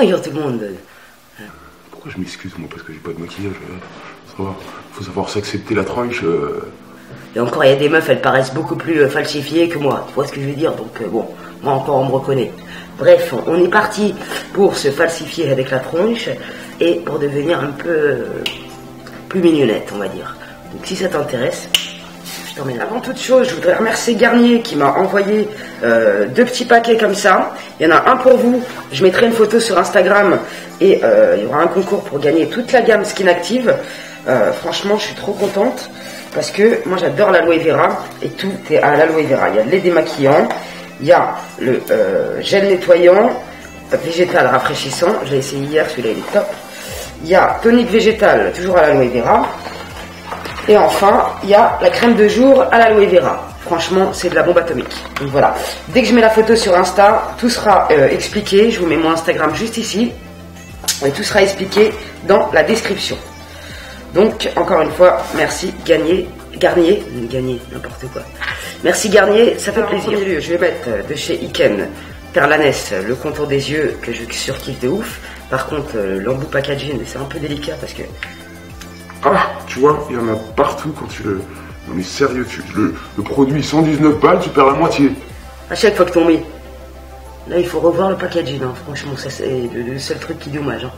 Bonjour tout le monde. Pourquoi je m'excuse, moi, parce que j'ai pas de maquillage? Ça va, faut savoir s'accepter la tranche. Et encore, il y a des meufs, elles paraissent beaucoup plus falsifiées que moi. Tu vois ce que je veux dire? Donc bon, moi encore, on me reconnaît. Bref, on est parti pour se falsifier avec la tronche et pour devenir un peu plus mignonnette, on va dire. Donc si ça t'intéresse, je t'emmène. Avant toute chose, je voudrais remercier Garnier qui m'a envoyé 2 petits paquets comme ça. Il y en a un pour vous. Je mettrai une photo sur Instagram et il y aura un concours pour gagner toute la gamme Skin Active. Franchement, je suis trop contente parce que moi j'adore l'aloe vera et tout est à l'aloe vera. Il y a le lait démaquillant, il y a le gel nettoyant végétal rafraîchissant. Je l'ai essayé hier, celui-là il est top. Il y a tonique végétal, toujours à l'aloe vera. Et enfin, il y a la crème de jour à l'aloe vera. Franchement, c'est de la bombe atomique. Donc voilà. Dès que je mets la photo sur Insta, tout sera expliqué. Je vous mets mon Instagram juste ici. Et tout sera expliqué dans la description. Donc, encore une fois, merci Garnier, n'importe quoi. Merci Garnier, ça fait plaisir. Je vais mettre de chez Iken Perlanès, le contour des yeux que je surkiffe de ouf. Par contre, l'embout packaging, c'est un peu délicat parce que... Ah, tu vois, il y en a partout quand tu le... Non mais sérieux, le produit 119 balles, tu perds la moitié. À chaque fois que t'en mets. Là, il faut revoir le packaging, hein. Franchement, ça c'est le seul truc qui est dommage. Hein.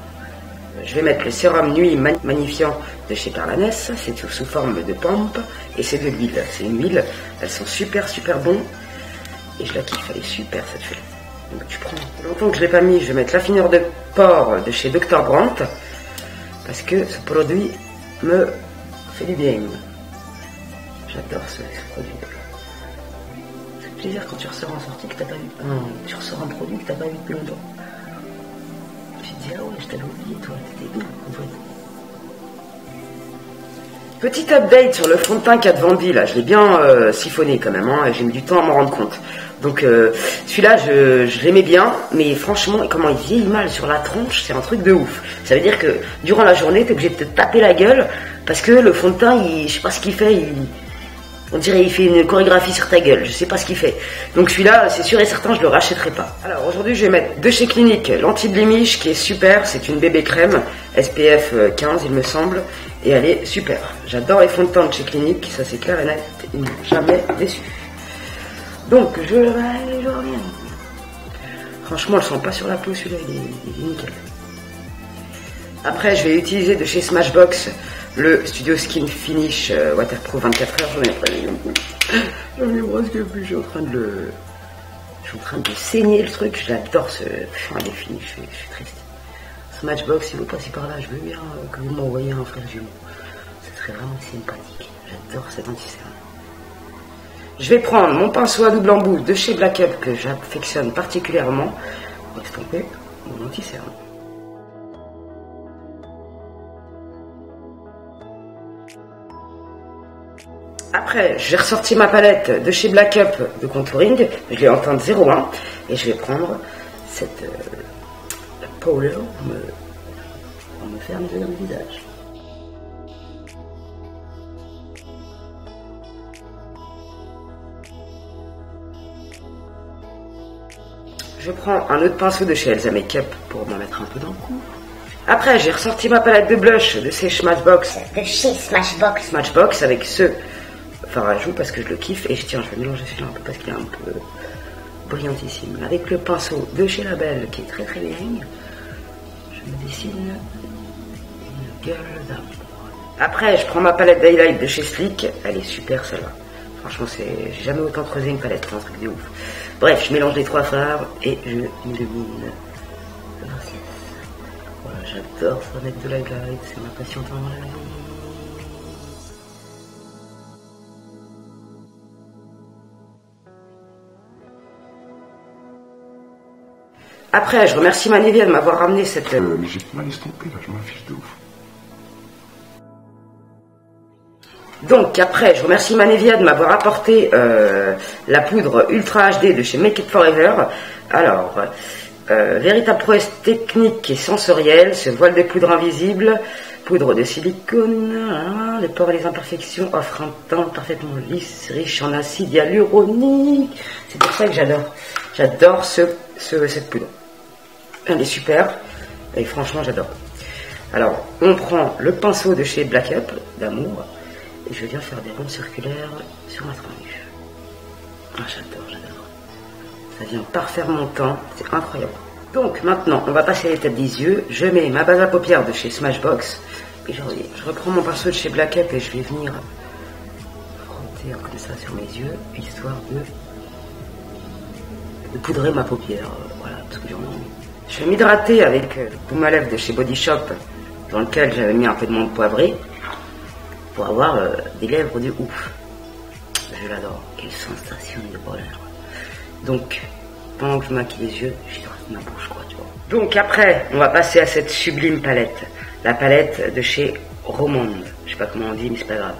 Je vais mettre le sérum nuit magnifiant de chez Perlanès. C'est sous forme de pompe et c'est de l'huile. C'est une huile. Elles sont super bon. Et je la kiffe, elle est super cette huile. Donc tu prends. Longtemps que je l'ai pas mis, je vais mettre l'affineur de pores de chez Dr. Brandt. Parce que ce produit me fait du bien. J'adore ce produit. Ça fait plaisir quand tu ressors en sortie que t'as pas vu. Tu ressors un produit que t'as pas vu depuis longtemps. Tu te dis, ah ouais, je t'avais oublié, toi, t'étais où en fait. Petit update sur le fond de teint qu'a de Vendy, là, je l'ai bien siphonné quand même, hein, et j'ai mis du temps à m'en rendre compte. Donc celui-là, je l'aimais bien, mais franchement, comment il vieillit mal sur la tronche, c'est un truc de ouf. Ça veut dire que durant la journée, t'es obligé de te taper la gueule, parce que le fond de teint, je sais pas ce qu'il fait, on dirait il fait une chorégraphie sur ta gueule, je sais pas ce qu'il fait. Donc celui-là, c'est sûr et certain, je le rachèterai pas. Alors aujourd'hui, je vais mettre de chez Clinique l'anti-blemish qui est super, c'est une bébé crème, SPF 15 il me semble, et elle est super. J'adore les fonds de teint de chez Clinique, ça c'est clair et net, ils m'ont jamais déçu. Donc je reviens. Franchement, je sens pas sur la peau celui-là, il est nickel. Après, je vais utiliser de chez Smashbox le Studio Skin Finish Waterproof 24 heures. J'en ai presque plus, je suis en train de saigner le truc. J'adore ce fin défini, je suis triste. Smashbox, si vous passez par là, je veux bien que vous m'envoyiez un frère jumeau. Ce serait vraiment sympathique. J'adore cet anti-sérum. Je vais prendre mon pinceau à double embout de chez Black Up que j'affectionne particulièrement pour estomper mon anti-sérum. Après, j'ai ressorti ma palette de chez Black Up de contouring. Je l'ai en teinte 01 et je vais prendre cette powder pour me faire nettoyer le visage. Je prends un autre pinceau de chez Elsa Makeup pour m'en mettre un peu dans le cou. Après, j'ai ressorti ma palette de blush de chez Smashbox. Smashbox avec ce fard à joues parce que je le kiffe. Et je vais mélanger celui-là un peu parce qu'il est un peu brillantissime. Avec le pinceau de chez Label qui est très bien, je me dessine une gueule d'amour. Après, je prends ma palette d'highlight de chez Sleek. Elle est super celle-là. Franchement, j'ai jamais autant creusé une palette, c'est un truc de ouf. Bref, je mélange les 3 fards et je m'illumine. Voilà, j'adore ça mettre de l'highlight, c'est ma passion dans la vie. Après, je remercie ma Nivea de m'avoir ramené cette... Mais j'ai mal estompé là, je m'affiche de ouf. Donc après, je remercie ma Nivea de m'avoir apporté la poudre Ultra HD de chez Make It Forever. Alors, véritable prouesse technique et sensorielle, ce voile de poudre invisible, poudre de silicone, hein, les pores et les imperfections offrent un teint parfaitement lisse, riche en acide hyaluronique. C'est pour ça que j'adore cette poudre. Elle est super. Et franchement, j'adore. Alors, on prend le pinceau de chez Black Up, d'amour, et je viens faire des rondes circulaires sur ma tronche. Ah, j'adore, j'adore. Ça vient parfaire mon teint, c'est incroyable. Donc, maintenant, on va passer les têtes des yeux. Je mets ma base à paupières de chez Smashbox. Et je reprends mon pinceau de chez Black Up et je vais venir frotter comme ça sur mes yeux, histoire de poudrer ma paupière. Voilà, tout ce que j'ai envie. Je vais m'hydrater avec le baume à lèvres de chez Body Shop, dans lequel j'avais mis un peu de menthe poivrée, pour avoir des lèvres de ouf. Je l'adore, quelle sensation de bonheur. Donc, pendant que je maquille les yeux, j'hydrate ma bouche, quoi, tu vois. Donc après, on va passer à cette sublime palette. La palette de chez Romande. Je sais pas comment on dit, mais c'est pas grave.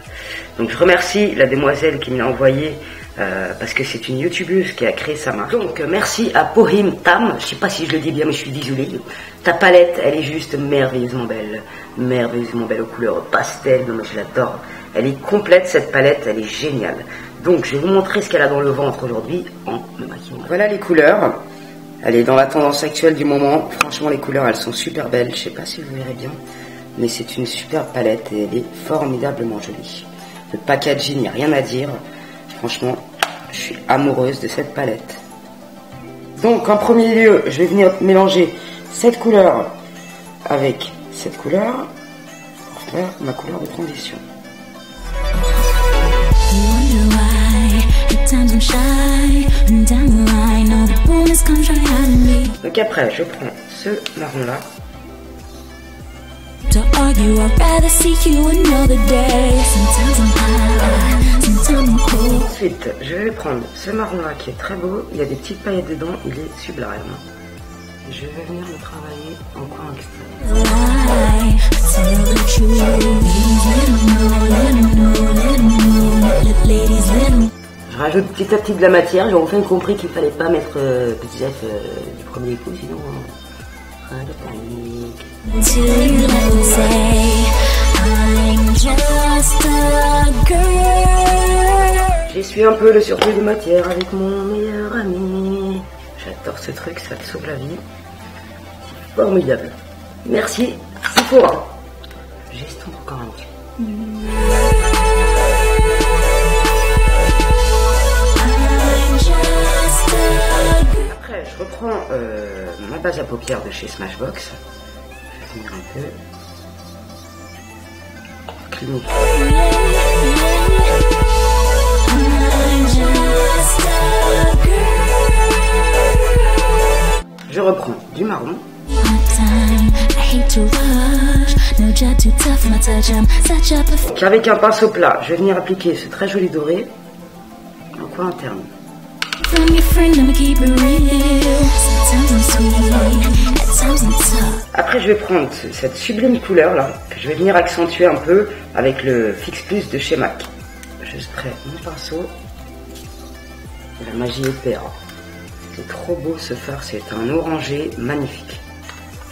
Donc je remercie la demoiselle qui me l'a envoyé, parce que c'est une youtubeuse qui a créé sa marque. Donc merci à Pohim Tam, je sais pas si je le dis bien mais je suis désolé. Ta palette, elle est juste merveilleusement belle aux couleurs pastel, non mais je l'adore. Elle est complète cette palette, elle est géniale. Donc je vais vous montrer ce qu'elle a dans le ventre aujourd'hui en me maquillant. Voilà les couleurs, elle est dans la tendance actuelle du moment. Franchement les couleurs elles sont super belles, je sais pas si vous verrez bien, mais c'est une super palette et elle est formidablement jolie. Le packaging, il n'y a rien à dire. Franchement, je suis amoureuse de cette palette. Donc, en premier lieu, je vais venir mélanger cette couleur avec cette couleur pour faire ma couleur de transition. Donc après, je prends ce marron-là. Ensuite, je vais prendre ce marron-là qui est très beau. Il y a des petites paillettes dedans. Il est sublime. Je vais venir le travailler en coin extérieur. Je rajoute petit à petit de la matière. J'ai enfin compris qu'il ne fallait pas mettre petit F du premier coup, sinon de panique. J'essuie un peu le surplus de matière avec mon meilleur ami. J'adore ce truc, ça te sauve la vie. C'est formidable. Merci, Sephora. J'estompe encore un petit peu. Après, je reprends ma base à paupières de chez Smashbox. Je vais venir un peu clignoter. Je reprends du marron. Avec un pinceau plat, je vais venir appliquer ce très joli doré en coin interne. Après, je vais prendre cette sublime couleur là, que je vais venir accentuer un peu avec le Fix Plus de chez MAC. Je spray mon pinceau. La magie opère. C'est trop beau ce fard, c'est un orangé magnifique.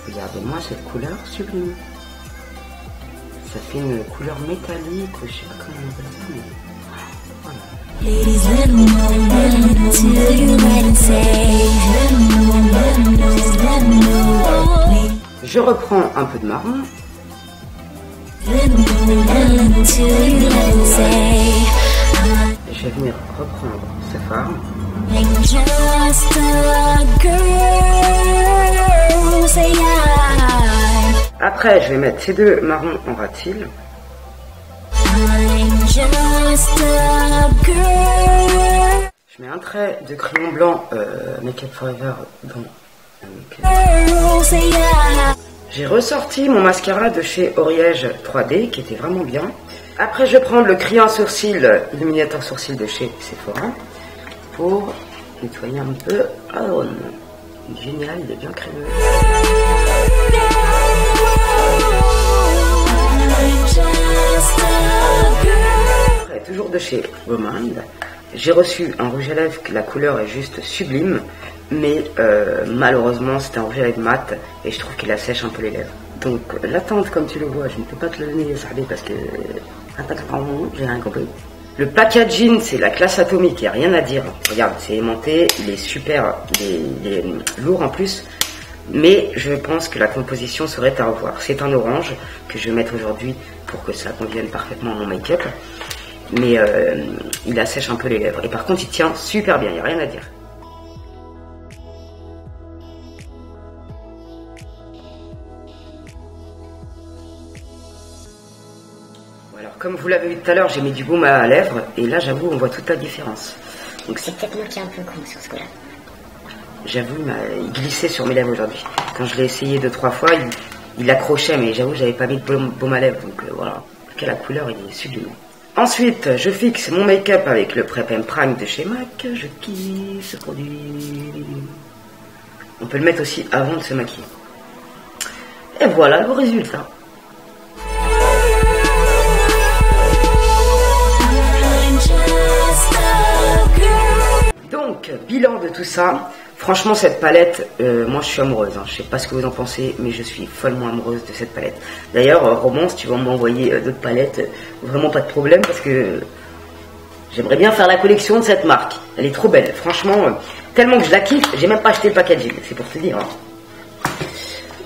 Regardez-moi cette couleur sublime. Ça fait une couleur métallique, je sais pas comment on appelle ça, mais voilà. Je reprends un peu de marron. Je vais venir reprendre ce fard. Après, je vais mettre ces deux marrons en ras-de-cils. Je mets un trait de crayon blanc Make Up Forever dans j'ai ressorti mon mascara de chez Oriège 3D qui était vraiment bien. Après, je vais prendre le crayon sourcil, illuminateur sourcil de chez Sephora pour nettoyer un peu. Oh, génial, il est bien crémeux. Après, toujours de chez Romande, j'ai reçu un rouge à lèvres que la couleur est juste sublime, mais malheureusement c'est un rouge à lèvres mat et je trouve qu'il assèche un peu les lèvres. Donc la teinte, comme tu le vois, je ne peux pas te le donner, parce que j'ai rien compris. Le packaging, c'est la classe atomique, il n'y a rien à dire. Regarde, c'est aimanté, il est super, il est lourd en plus. Mais je pense que la composition serait à revoir. C'est un orange que je vais mettre aujourd'hui pour que ça convienne parfaitement à mon make-up. Mais il assèche un peu les lèvres. Et par contre, il tient super bien, il n'y a rien à dire. Alors, comme vous l'avez vu tout à l'heure, j'ai mis du baume à lèvres. Et là, j'avoue, on voit toute la différence. Donc c'est peut-être moi qui est un peu con sur ce coup-là. J'avoue, il glissait sur mes lèvres aujourd'hui. Quand je l'ai essayé 2-3 fois, il accrochait, mais j'avoue, j'avais pas mis de baume à lèvres. Donc voilà. En tout cas, la couleur, il est sublime. Ensuite, je fixe mon make-up avec le Prep & Prime de chez MAC. Je kiffe ce produit. On peut le mettre aussi avant de se maquiller. Et voilà le résultat. Donc, bilan de tout ça. Franchement, cette palette, moi je suis amoureuse. Hein. Je sais pas ce que vous en pensez, mais je suis follement amoureuse de cette palette. D'ailleurs, Roman, si tu veux m'envoyer d'autres palettes, vraiment pas de problème parce que j'aimerais bien faire la collection de cette marque. Elle est trop belle. Franchement, tellement que je la kiffe, j'ai même pas acheté le packaging. C'est pour te dire. Hein.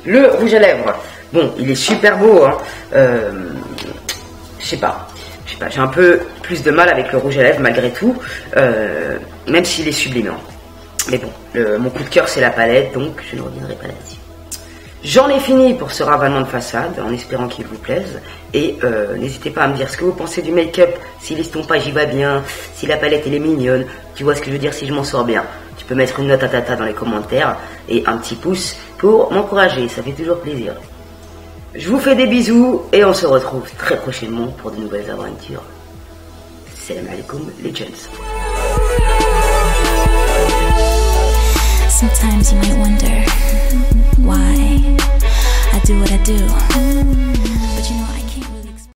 Le rouge à lèvres, bon, il est super beau. Hein. Je sais pas, j'ai un peu plus de mal avec le rouge à lèvres malgré tout, même s'il est sublime. Hein. Mais bon, mon coup de cœur c'est la palette, donc je ne reviendrai pas là-dessus. J'en ai fini pour ce ravalement de façade, en espérant qu'il vous plaise. Et n'hésitez pas à me dire ce que vous pensez du make-up, si l'estompage y va bien, si la palette elle est mignonne, tu vois ce que je veux dire, si je m'en sors bien. Tu peux mettre une note à tata dans les commentaires et un petit pouce pour m'encourager, ça fait toujours plaisir. Je vous fais des bisous et on se retrouve très prochainement pour de nouvelles aventures. Salam alaikum legends. Sometimes you might wonder why I do what I do.